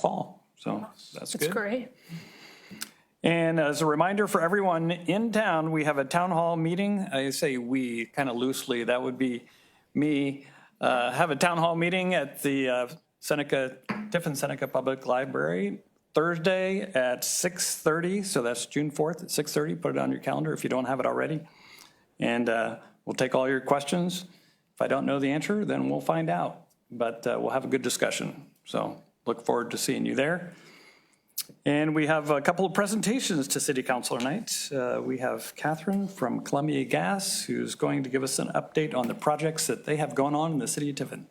last fall. So that's good. That's great. And as a reminder for everyone in town, we have a town hall meeting. I say we kind of loosely, that would be me. Have a town hall meeting at the Tiffin Seneca Public Library Thursday at 6:30. So that's June 4th at 6:30. Put it on your calendar if you don't have it already. And we'll take all your questions. If I don't know the answer, then we'll find out. But we'll have a good discussion. So look forward to seeing you there. And we have a couple of presentations to City Council tonight. We have Catherine from Columbia Gas, who's going to give us an update on the projects that they have going on in the city of Tiffin.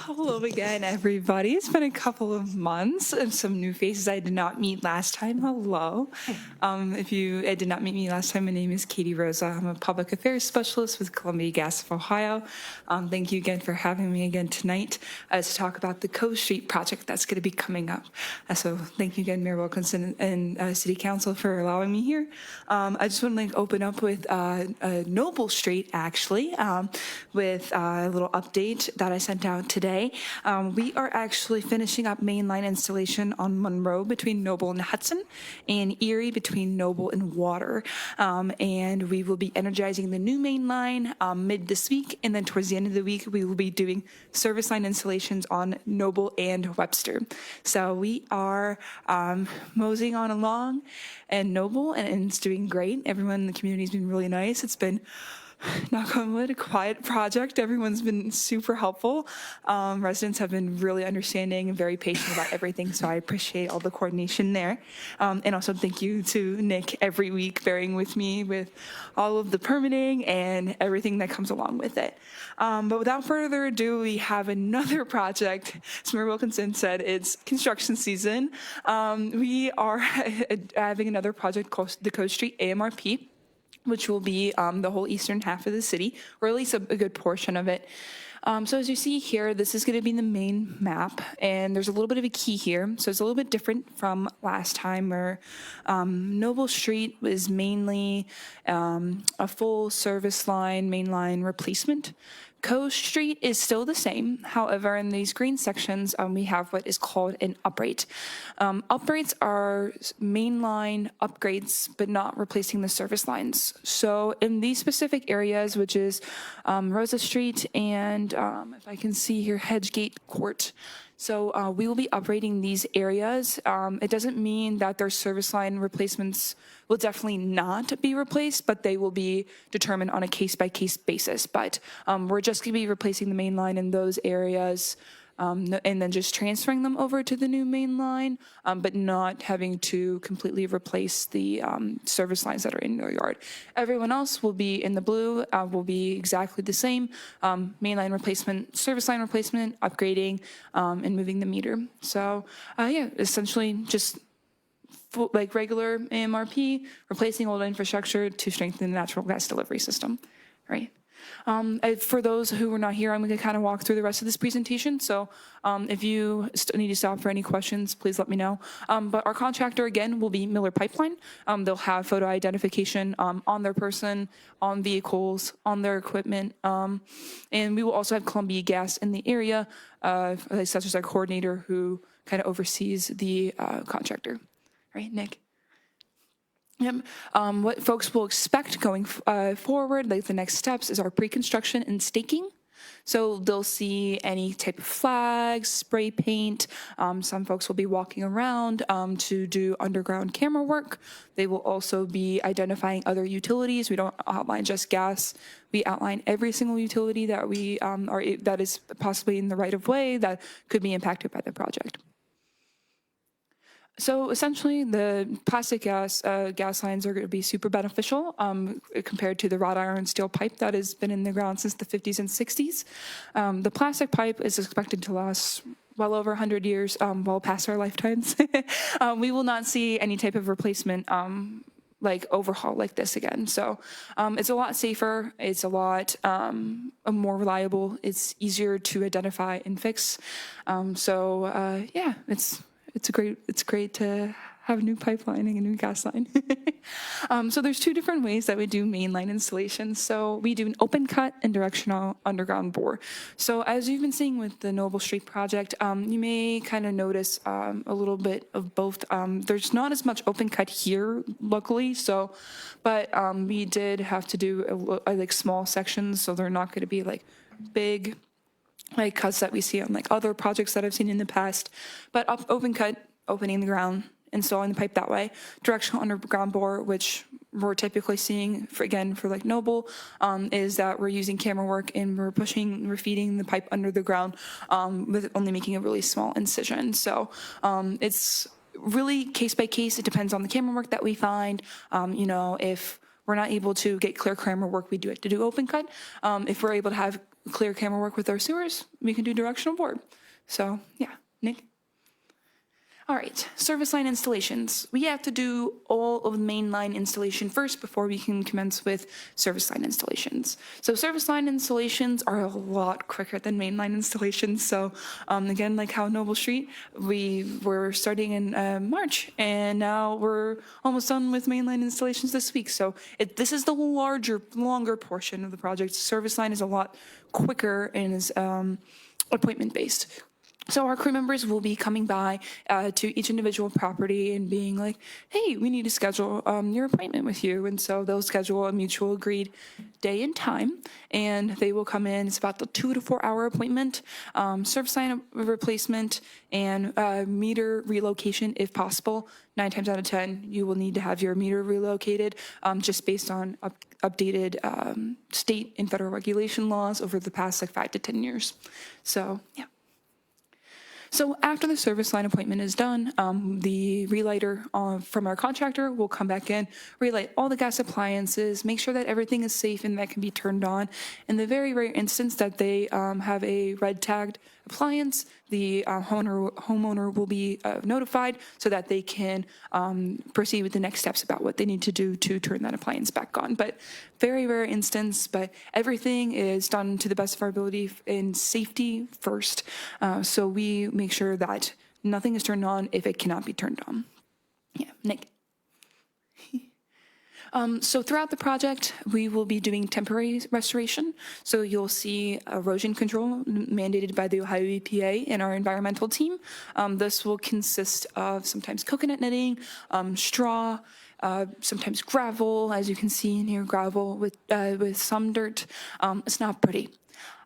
Hello again, everybody. It's been a couple of months and some new faces I did not meet last time. Hello. If you did not meet me last time, my name is Katie Rosa. I'm a public affairs specialist with Columbia Gas of Ohio. Thank you again for having me again tonight to talk about the Cove Street project that's going to be coming up. So thank you again, Mayor Wilkinson and City Council for allowing me here. I just want to open up with Noble Street, actually, with a little update that I sent out today. We are actually finishing up mainline installation on Monroe between Noble and Hudson, and Erie between Noble and Water. And we will be energizing the new main line mid this week, and then towards the end of the week, we will be doing service line installations on Noble and Webster. So we are moseying on along and Noble, and it's doing great. Everyone in the community has been really nice. It's been, knock on wood, a quiet project. Everyone's been super helpful. Residents have been really understanding and very patient about everything, so I appreciate all the coordination there. And also thank you to Nick every week bearing with me with all of the permitting and everything that comes along with it. But without further ado, we have another project. As Mayor Wilkinson said, it's construction season. We are having another project called the Cove Street AMRP, which will be the whole eastern half of the city, or at least a good portion of it. So as you see here, this is going to be the main map, and there's a little bit of a key here. So it's a little bit different from last time, where Noble Street was mainly a full service line, main line replacement. Cove Street is still the same. However, in these green sections, we have what is called an uprate. Uprates are mainline upgrades, but not replacing the service lines. So in these specific areas, which is Rosa Street and, if I can see here, Hedgegate Court. So we will be uprating these areas. It doesn't mean that their service line replacements will definitely not be replaced, but they will be determined on a case-by-case basis. But we're just going to be replacing the main line in those areas, and then just transferring them over to the new main line, but not having to completely replace the service lines that are in their yard. Everyone else will be in the blue, will be exactly the same, main line replacement, service line replacement, upgrading, and moving the meter. So yeah, essentially just like regular AMRP, replacing old infrastructure to strengthen the natural gas delivery system, right? For those who were not here, I'm going to kind of walk through the rest of this presentation. So if you need to stop for any questions, please let me know. But our contractor, again, will be Miller Pipeline. They'll have photo identification on their person, on vehicles, on their equipment. And we will also have Columbia Gas in the area, such as our coordinator who kind of oversees the contractor. Right, Nick? Yep. What folks will expect going forward, like the next steps, is our pre-construction and staking. So they'll see any type of flags, spray paint. Some folks will be walking around to do underground camera work. They will also be identifying other utilities. We don't outline just gas. We outline every single utility that we that is possibly in the right of way that could be impacted by the project. So essentially, the plastic gas lines are going to be super beneficial compared to the wrought iron steel pipe that has been in the ground since the 50s and 60s. The plastic pipe is expected to last well over 100 years, well past our lifetimes. We will not see any type of replacement like overhaul like this again. So it's a lot safer. It's a lot more reliable. It's easier to identify and fix. Yeah, it's great to have new pipelining and new gas line. So there's two different ways that we do mainline installation. So we do an open cut and directional underground bore. So as you've been seeing with the Noble Street project, you may kind of notice a little bit of both. There's not as much open cut here, luckily. So, but we did have to do like small sections, so they're not going to be like big like cuts that we see on like other projects that I've seen in the past. But open cut, opening the ground, installing the pipe that way. Directional underground bore, which we're typically seeing for like Noble, is that we're using camera work and we're feeding the pipe under the ground with only making a really small incision. So it's really case by case. It depends on the camera work that we find. If we're not able to get clear camera work, we do have to do open cut. If we're able to have clear camera work with our sewers, we can do directional bore. So yeah, Nick. All right, service line installations. We have to do all of the main line installation first before we can commence with service line installations. So service line installations are a lot quicker than main line installations. So again, like how Noble Street, we were starting in March, and now we're almost done with main line installations this week. So this is the longer portion of the project. Service line is a lot quicker and is appointment based. So our crew members will be coming by to each individual property and being like, hey, we need to schedule your appointment with you. And so they'll schedule a mutual agreed day and time, and they will come in. It's about the 2 to 4 hour appointment, service line replacement, and meter relocation if possible. 9 times out of 10, you will need to have your meter relocated just based on updated state and federal regulation laws over the past like 5 to 10 years. So, yeah. So after the service line appointment is done, the relighter from our contractor will come back in, relight all the gas appliances, make sure that everything is safe and that can be turned on. In the very rare instance that they have a red tagged appliance, the homeowner will be notified so that they can proceed with the next steps about what they need to do to turn that appliance back on. But very rare instance, but everything is done to the best of our ability in safety first. So we make sure that nothing is turned on if it cannot be turned on. Yeah, Nick. So throughout the project, we will be doing temporary restoration. So you'll see erosion control mandated by the Ohio EPA and our environmental team. This will consist of sometimes coconut netting, straw, sometimes gravel, as you can see in here, gravel with some dirt. It's not pretty.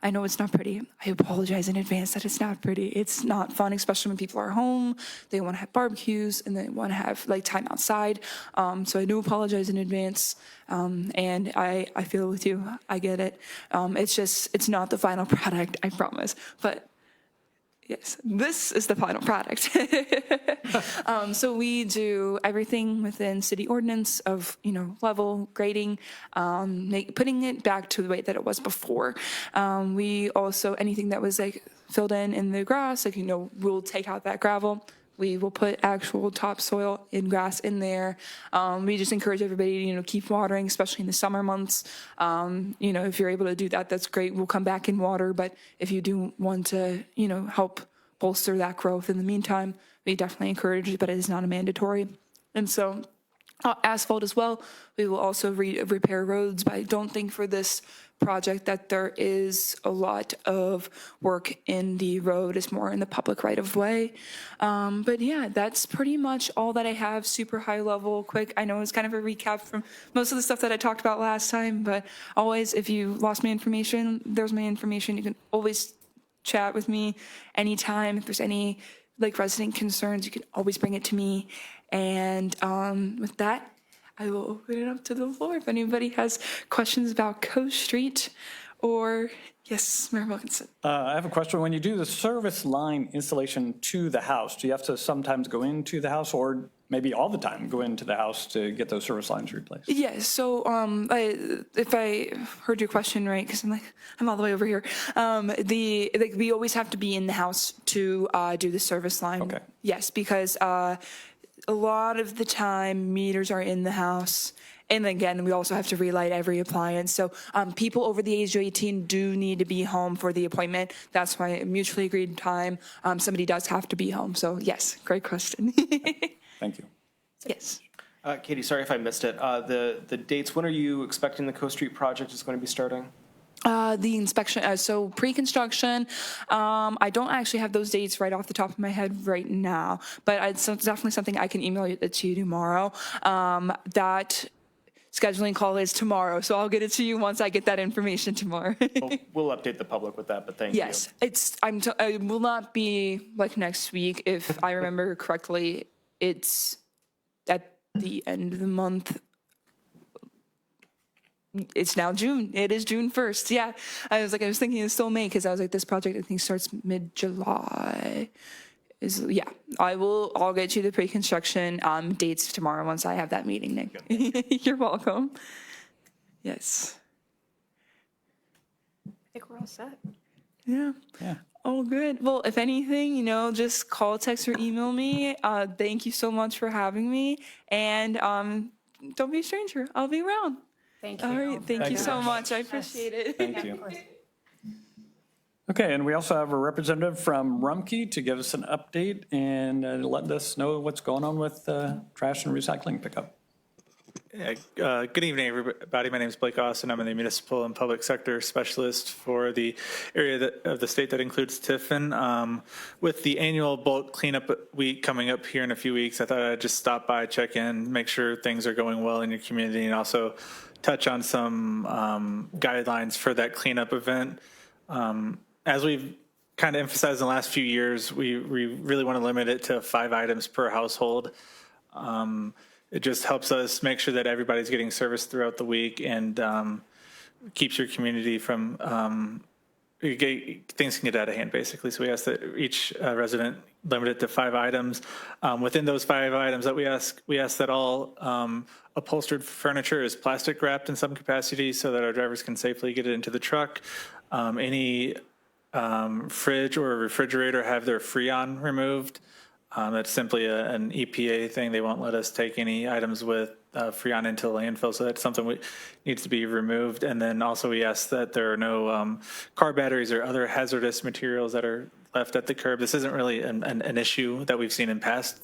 I know it's not pretty. I apologize in advance that it's not pretty. It's not fun, especially when people are home. They want to have barbecues and they want to have like time outside. So I do apologize in advance. And I feel with you. I get it. It's not the final product, I promise. But yes, this is the final product. So we do everything within city ordinance of, level, grading, putting it back to the way that it was before. We also, anything that was like filled in the grass, like, we'll take out that gravel. We will put actual topsoil and grass in there. We just encourage everybody to, keep watering, especially in the summer months. If you're able to do that, that's great. We'll come back and water. But if you do want to, help bolster that growth in the meantime, we definitely encourage it, but it is not a mandatory. And so asphalt as well. We will also repair roads, but I don't think for this project that there is a lot of work in the road. It's more in the public right of way. But yeah, that's pretty much all that I have. Super high level, quick. I know it's kind of a recap from most of the stuff that I talked about last time, but always, if you lost my information, there's my information. You can always chat with me anytime. If there's any resident concerns, you can always bring it to me. And with that, I will open it up to the floor if anybody has questions about Coast Street or, yes, Mayor Wilkinson. I have a question. When you do the service line installation to the house, do you have to sometimes go into the house or maybe all the time go into the house to get those service lines replaced? Yes. So if I heard your question right, because I'm all the way over here, we always have to be in the house to do the service line. Okay. Yes, because a lot of the time meters are in the house. And again, we also have to relight every appliance. So people over the age of 18 do need to be home for the appointment. That's why mutually agreed time, somebody does have to be home. So yes, great question. Thank you. Yes. Katie, sorry if I missed it. The dates, when are you expecting the Coast Street project is going to be starting? The inspection, so pre-construction, I don't actually have those dates right off the top of my head right now, but it's definitely something I can email it to you tomorrow. That scheduling call is tomorrow, so I'll get it to you once I get that information tomorrow. We'll update the public with that, but thank you. Yes, it will not be like next week. If I remember correctly, it's at the end of the month. It's now June. It is June 1st. Yeah. I was thinking it's still May because I was like, this project I think starts mid-July. I'll get you the pre-construction dates tomorrow once I have that meeting, Nick. You're welcome. Yes. I think we're all set. Yeah. Yeah. Oh, good. Well, if anything, just call, text, or email me. Thank you so much for having me. And don't be a stranger. I'll be around. Thank you. All right. Thank you you. so much. I appreciate it. Thank you. Okay, and we also have a representative from Rumpke to give us an update and let us know what's going on with trash and recycling pickup. Yeah, good evening, everybody. My name is Blake Austin. I'm the municipal and public sector specialist for the area of the state that includes Tiffin. With the annual bulk cleanup week coming up here in a few weeks, I thought I'd just stop by, check in, make sure things are going well in your community, and also touch on some guidelines for that cleanup event. As we've kind of emphasized in the last few years, we really want to limit it to 5 items per household. It just helps us make sure that everybody's getting service throughout the week and keeps your community from, things can get out of hand, basically. So we ask that each resident limit it to 5 items. Within those 5 items that we ask that all upholstered furniture is plastic wrapped in some capacity so that our drivers can safely get it into the truck. Any fridge or refrigerator have their Freon removed. That's simply an EPA thing. They won't let us take any items with Freon into the landfill, so that's something that needs to be removed. And then also we ask that there are no car batteries or other hazardous materials that are left at the curb. This isn't really an issue that we've seen in past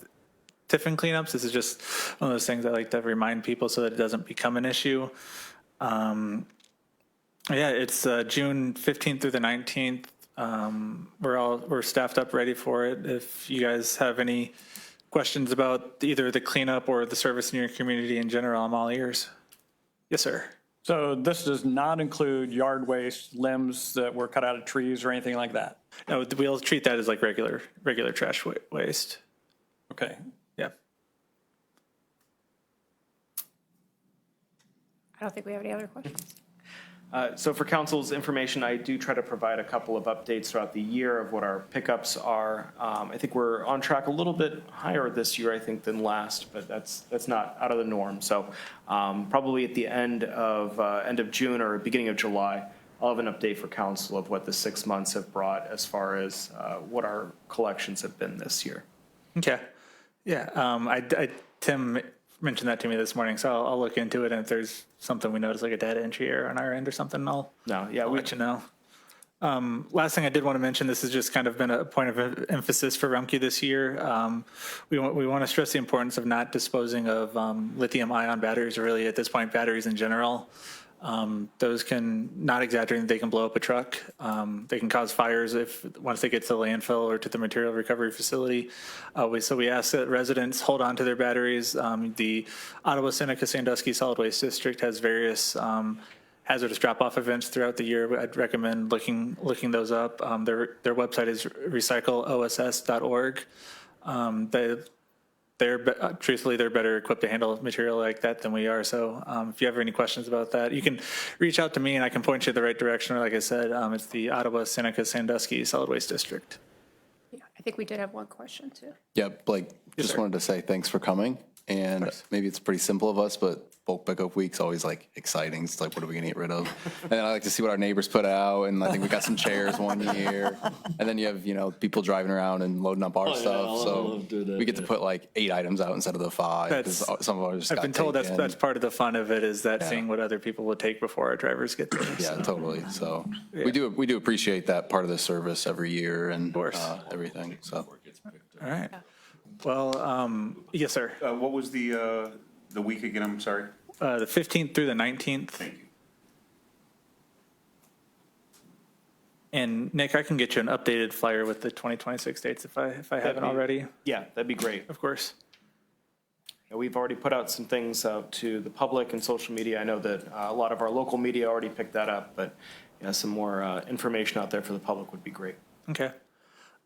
Tiffin cleanups. This is just one of those things I like to remind people so that it doesn't become an issue. Yeah, it's June 15th through the 19th. We're staffed up ready for it. If you guys have any questions about either the cleanup or the service in your community in general, I'm all ears. Yes, sir. So this does not include yard waste, limbs that were cut out of trees or anything like that? No, we'll treat that as like regular trash waste. Okay. Yeah. I don't think we have any other questions. So for council's information, I do try to provide a couple of updates throughout the year of what our pickups are. I think we're on track a little bit higher this year, I think, than last, but that's not out of the norm. So probably at the end of June or beginning of July, I'll have an update for council of what the 6 months have brought as far as what our collections have been this year. Okay. Yeah. Tim mentioned that to me this morning, so I'll look into it. And if there's something we notice, like a data entry error on our end or something, I'll let you know. Last thing I did want to mention, this has just kind of been a point of emphasis for Rumpke this year. We want to stress the importance of not disposing of lithium-ion batteries, or really at this point batteries in general. Those can, not exaggerating, they can blow up a truck. They can cause fires once they get to the landfill or to the material recovery facility. So we ask that residents hold on to their batteries. The Ottawa Seneca Sandusky Solid Waste District has various hazardous drop-off events throughout the year. I'd recommend looking those up. Their website is recycleoss.org. Truthfully, they're better equipped to handle material like that than we are. So if you have any questions about that, you can reach out to me and I can point you in the right direction. Or like I said, it's the Ottawa Seneca Sandusky Solid Waste District. Yeah, I think we did have one question too. Yeah, Blake, just sir. wanted to say thanks for coming. And maybe it's pretty simple of us, but bulk pickup week's always like exciting. It's like, what are we gonna get rid of? And then I like to see what our neighbors put out. And I think we got some chairs one year. And then you have, people driving around and loading up our stuff. So we get to put like 8 items out instead of the 5. Because some of ours I've been told that's part of the fun of it, is that seeing what other people would take before our drivers get there. Yeah, totally. So we do appreciate that part of the service every year and course. everything. So All right. Well, yes, sir. What was the week again? I'm sorry. The 15th through the 19th. Thank you. And Nick, I can get you an updated flyer with the 2026 dates if I haven't already, Yeah, that'd be great. of course. Yeah, we've already put out some things out to the public and social media. I know that a lot of our local media already picked that up, but some more information out there for the public would be great. Okay.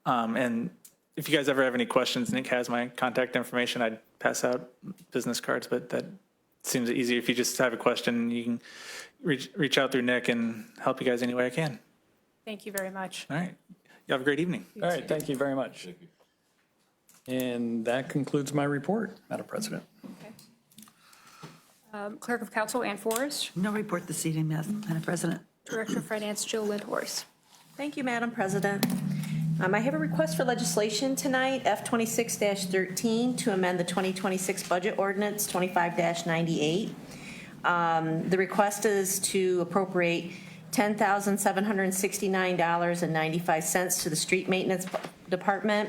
And if you guys ever have any questions, Nick has my contact information. I'd pass out business cards, but that seems easy. If you just have a question, you can reach out through Nick and help you guys any way I can. Thank you very much. All right. You have a great evening. All right, thank you very much. And that concludes my report, Madam President. Clerk of Council Ann Forrest, No report this evening, Madam President. Director of Finance Jill Lindhorst. Thank you, Madam President. I have a request for legislation tonight, F26-13, to amend the 2026 Budget Ordinance 25-98. The request is to appropriate $10,769.95 to the Street Maintenance Department.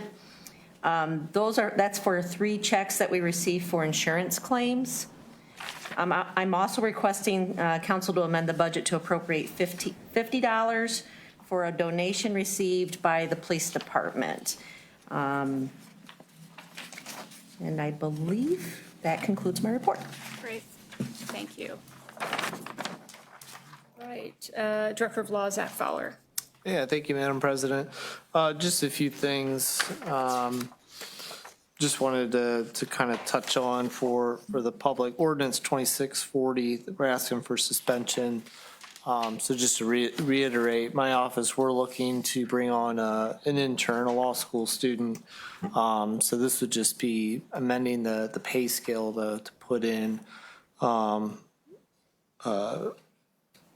That's for 3 checks that we received for insurance claims. I'm also requesting council to amend the budget to appropriate $50 for a donation received by the police department. And I believe that concludes my report. Great, thank you. Right, Director of Law Zach Fowler. Yeah, thank you, Madam President. Just a few things. Just wanted to kind of touch on for the public. Ordinance 2640, we're asking for suspension. So just to reiterate, my office, we're looking to bring on an intern, a law school student. So this would just be amending the pay scale to put in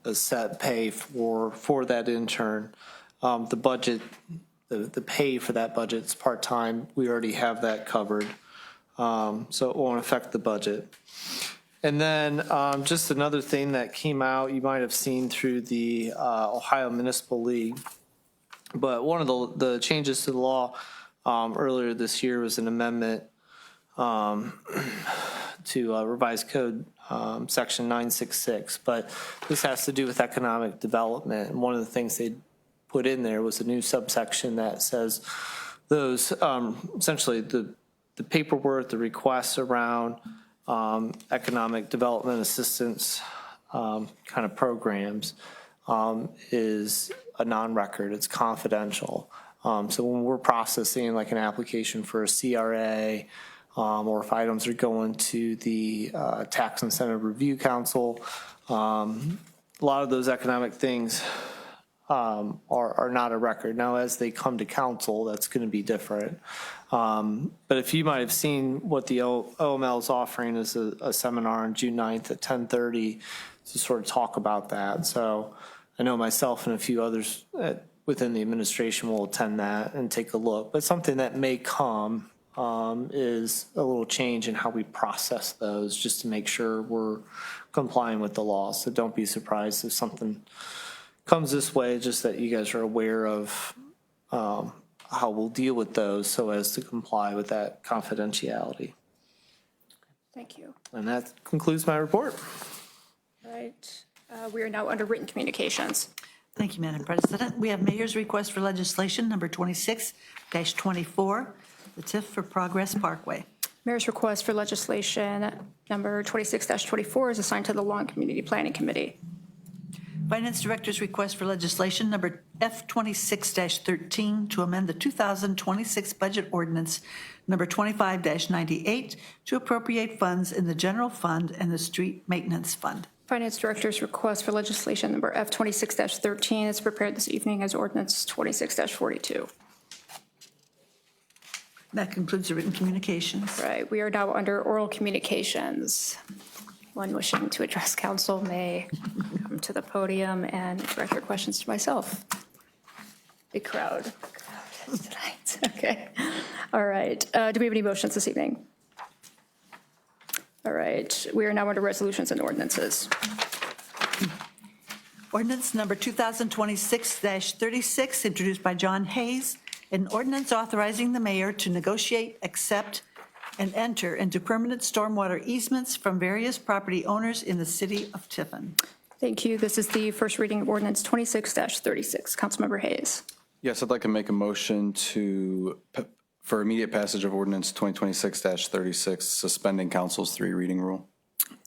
a set pay for that intern. The budget, the pay for that budget is part-time. We already have that covered. So it won't affect the budget. And then just another thing that came out, you might have seen through the Ohio Municipal League, but one of the changes to the law earlier this year was an amendment to revised code section 966, but this has to do with economic development. And one of the things they put in there was a new subsection that says those essentially the paperwork, the requests around economic development assistance kind of programs is a non-record. It's confidential. So when we're processing like an application for a CRA, or if items are going to the Tax Incentive Review Council, a lot of those economic things are not a record. Now, as they come to council, that's going to be different. But if you might have seen what the OML is offering is a seminar on June 9th at 10:30 to sort of talk about that. So I know myself and a few others within the administration will attend that and take a look. But something that may come is a little change in how we process those just to make sure we're complying with the law. So don't be surprised if something comes this way, just that you guys are aware of how we'll deal with those so as to comply with that confidentiality. Thank you. And that concludes my report. All right, we are now under written communications. Thank you, Madam President. We have Mayor's request for legislation number 26-24, the TIF for Progress Parkway. Mayor's request for legislation number 26-24 is assigned to the Law and Community Planning Committee. Finance Director's request for legislation number F26-13 to amend the 2026 Budget Ordinance number 25-98 to appropriate funds in the General Fund and the Street Maintenance Fund. Finance Director's request for legislation number F26-13 is prepared this evening as ordinance 26-42. That concludes the written communications. Right, we are now under oral communications. One wishing to address council may come to the podium and direct their questions to myself. Big crowd tonight. Okay. All right. Do we have any motions this evening? All right. We are now under resolutions and ordinances. Ordinance number 2026-36, introduced by John Hayes, an ordinance authorizing the mayor to negotiate, accept, and enter into permanent stormwater easements from various property owners in the city of Tiffin. Thank you. This is the first reading of ordinance 26-36. Councilmember Hayes. Yes, I'd like to make a motion for immediate passage of ordinance 2026-36, suspending council's 3 reading rule.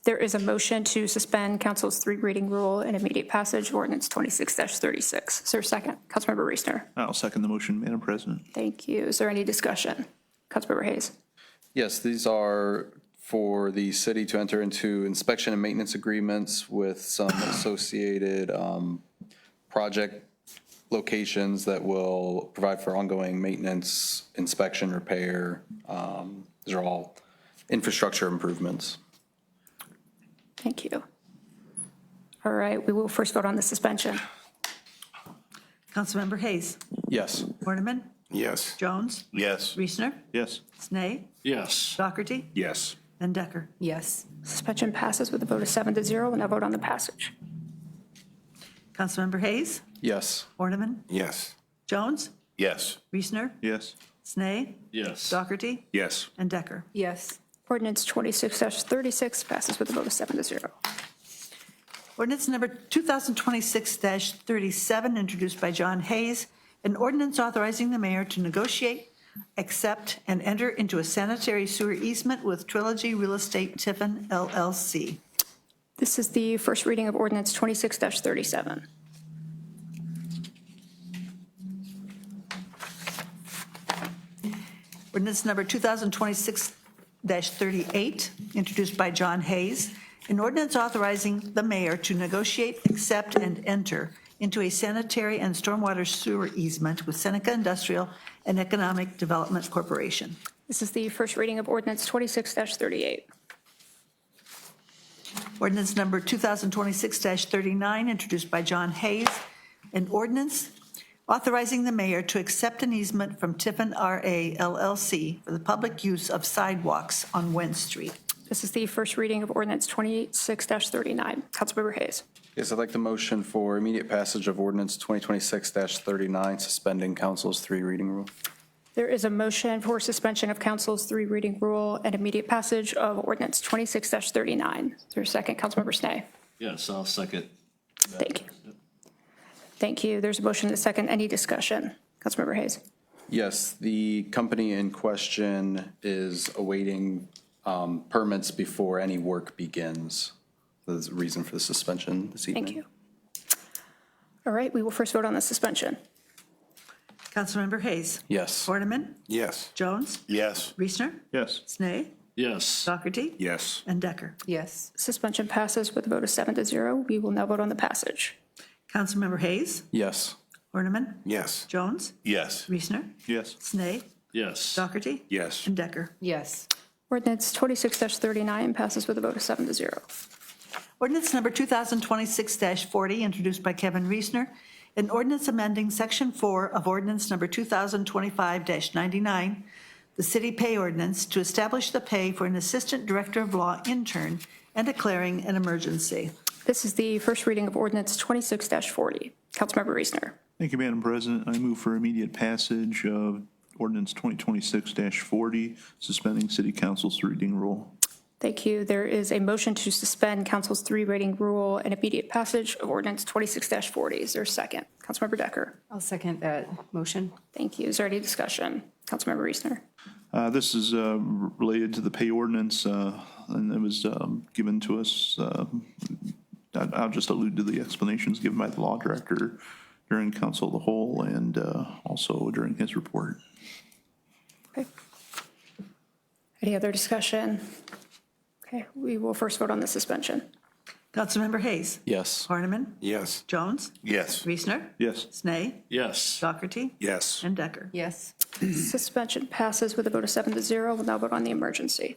There is a motion to suspend council's 3 reading rule and immediate passage of ordinance 26-36. Is there a second? Councilmember Reesner. I'll second the motion, Madam President. Thank you. Is there any discussion? Councilmember Hayes. Yes, these are for the city to enter into inspection and maintenance agreements with some associated project locations that will provide for ongoing maintenance, inspection, repair. These are all infrastructure improvements. Thank you. All right, we will first vote on the suspension. Councilmember Hayes. Yes. Horniman. Yes. Jones. Yes. Reesner. Yes. Snee. Yes. Dougherty. Yes. And Decker. Yes. Suspension passes with a vote of 7-0. We'll now vote on the passage. Councilmember Hayes. Yes. Horniman. Yes. Jones. Yes. Reesner. Yes. Snee. Yes. Dougherty. Yes. And Decker. Yes. Ordinance 26-36 passes with a vote of 7-0. Ordinance number 2026-37, introduced by John Hayes, an ordinance authorizing the mayor to negotiate, accept, and enter into a sanitary sewer easement with Trilogy Real Estate Tiffin LLC. This is the first reading of ordinance 26-37. Ordinance number 2026-38, introduced by John Hayes, an ordinance authorizing the mayor to negotiate, accept, and enter into a sanitary and stormwater sewer easement with Seneca Industrial and Economic Development Corporation. This is the first reading of ordinance 26-38. Ordinance number 2026-39, introduced by John Hayes, an ordinance authorizing the mayor to accept an easement from Tiffin RA LLC for the public use of sidewalks on Wynn Street. This is the first reading of ordinance 26-39. Councilmember Hayes. Yes, I'd like the motion for immediate passage of ordinance 2026-39, suspending council's 3 reading rule. There is a motion for suspension of council's 3 reading rule and immediate passage of ordinance 26-39. Is there a second? Councilmember Snee. Yes, I'll second. Thank you. Thank you. There's a motion and a second. Any discussion? Councilmember Hayes. Yes, the company in question is awaiting permits before any work begins. That's the reason for the suspension this evening. Thank you. All right, we will first vote on the suspension. Councilmember Hayes. Yes. Horniman. Yes. Jones. Yes. Reesner. Yes. Snee. Yes. Dougherty. Yes. And Decker. Yes. Suspension passes with a vote of 7-0. We will now vote on the passage. Councilmember Hayes. Yes. Horniman. Yes. Jones. Yes. Reesner. Yes. Snee. Yes. Dougherty. Yes. And Decker. Yes. Ordinance 26-39 passes with a vote of 7-0. Ordinance number 2026-40, introduced by Kevin Reesner, an ordinance amending Section 4 of ordinance number 2025-99, the city pay ordinance, to establish the pay for an assistant director of law intern and declaring an emergency. This is the first reading of ordinance 26-40. Councilmember Reesner. Thank you, Madam President. I move for immediate passage of ordinance 2026-40, suspending city council's reading rule. Thank you. There is a motion to suspend council's 3 reading rule and immediate passage of ordinance 26-40. Is there a second? Councilmember Decker. I'll second that motion. Thank you. Is there any discussion? Councilmember Reesner. This is related to the pay ordinance, and it was given to us. I'll just allude to the explanations given by the law director during council of the whole and also during his report. Okay. Any other discussion? Okay, we will first vote on the suspension. Councilmember Hayes. Yes. Horniman. Yes. Jones. Yes. Reesner. Yes. Snee. Yes. Dougherty. Yes. And Decker. Yes. Suspension passes with a vote of 7-0. We'll now vote on the emergency.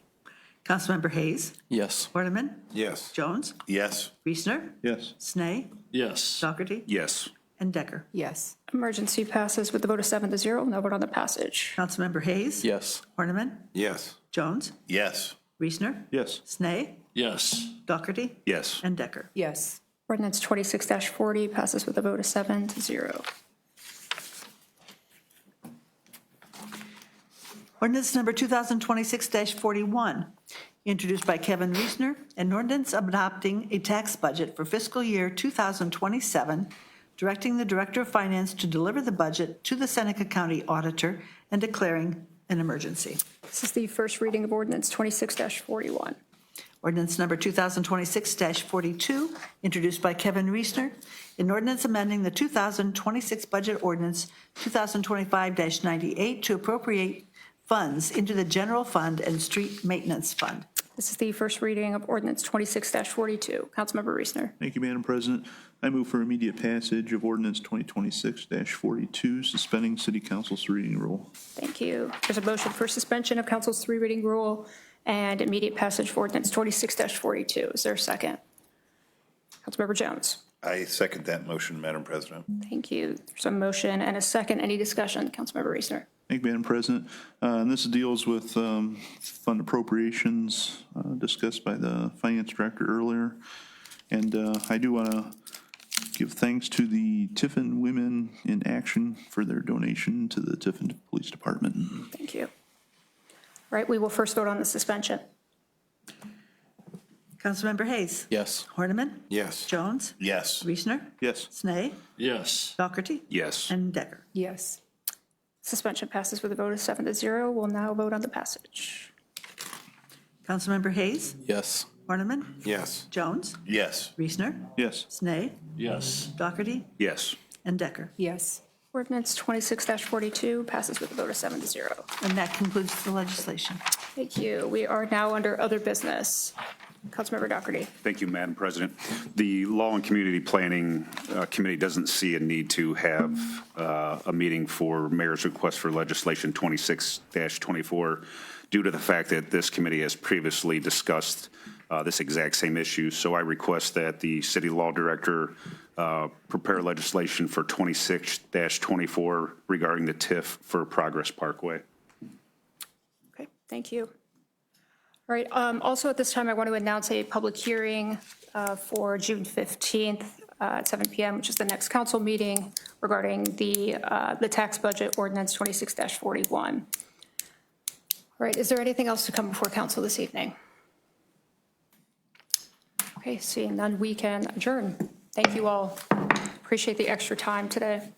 Councilmember Hayes. Yes. Horniman. Yes. Jones. Yes. Reesner. Yes. Snee. Yes. Dougherty. Yes. And Decker. Yes. Emergency passes with a vote of 7-0. We'll now vote on the passage. Councilmember Hayes. Yes. Horniman. Yes. Jones. Yes. Reesner. Yes. Snee. Yes. Dougherty. Yes. And Decker. Yes. Ordinance 26-40 passes with a vote of 7-0. Ordinance number 2026-41, introduced by Kevin Reesner, an ordinance adopting a tax budget for fiscal year 2027, directing the Director of Finance to deliver the budget to the Seneca County Auditor and declaring an emergency. This is the first reading of ordinance 26-41. Ordinance number 2026-42, introduced by Kevin Reesner, an ordinance amending the 2026 budget ordinance 2025-98 to appropriate funds into the general fund and street maintenance fund. This is the first reading of ordinance 26-42. Councilmember Reesner. Thank you, Madam President. I move for immediate passage of ordinance 2026-42, suspending City Council's reading rule. Thank you. There's a motion for suspension of council's 3-reading rule and immediate passage for ordinance 26-42. Is there a second? Councilmember Jones. I second that motion, Madam President. Thank you. There's a motion and a second. Any discussion? Councilmember Reesner. Thank you, Madam President. And this deals with fund appropriations discussed by the Finance Director earlier. And I do want to give thanks to the Tiffin Women in Action for their donation to the Tiffin Police Department. Thank you. All right, we will first vote on the suspension. Councilmember Hayes. Yes. Horniman. Yes. Jones. Yes. Reesner. Yes. Snee. Yes. Dougherty. Yes. And Decker. Yes. Suspension passes with a vote of 7-0. We'll now vote on the passage. Councilmember Hayes. Yes. Horniman. Yes. Jones. Yes. Reesner. Yes. Snee. Yes. Dougherty. Yes. And Decker. Yes. Ordinance 26-42 passes with a vote of 7-0. And that concludes the legislation. Thank you. We are now under other business. Councilmember Dougherty. Thank you, Madam President. The Law and Community Planning Committee doesn't see a need to have a meeting for Mayor's request for legislation 26-24 due to the fact that this committee has previously discussed this exact same issue. So I request that the City Law Director prepare legislation for 26-24 regarding the TIF for Progress Parkway. Okay, thank you. All right, also at this time, I want to announce a public hearing for June 15th at 7 p.m., which is the next council meeting regarding the tax budget ordinance 26-41. All right, is there anything else to come before council this evening? Okay, seeing none, we can adjourn. Thank you all. Appreciate the extra time today.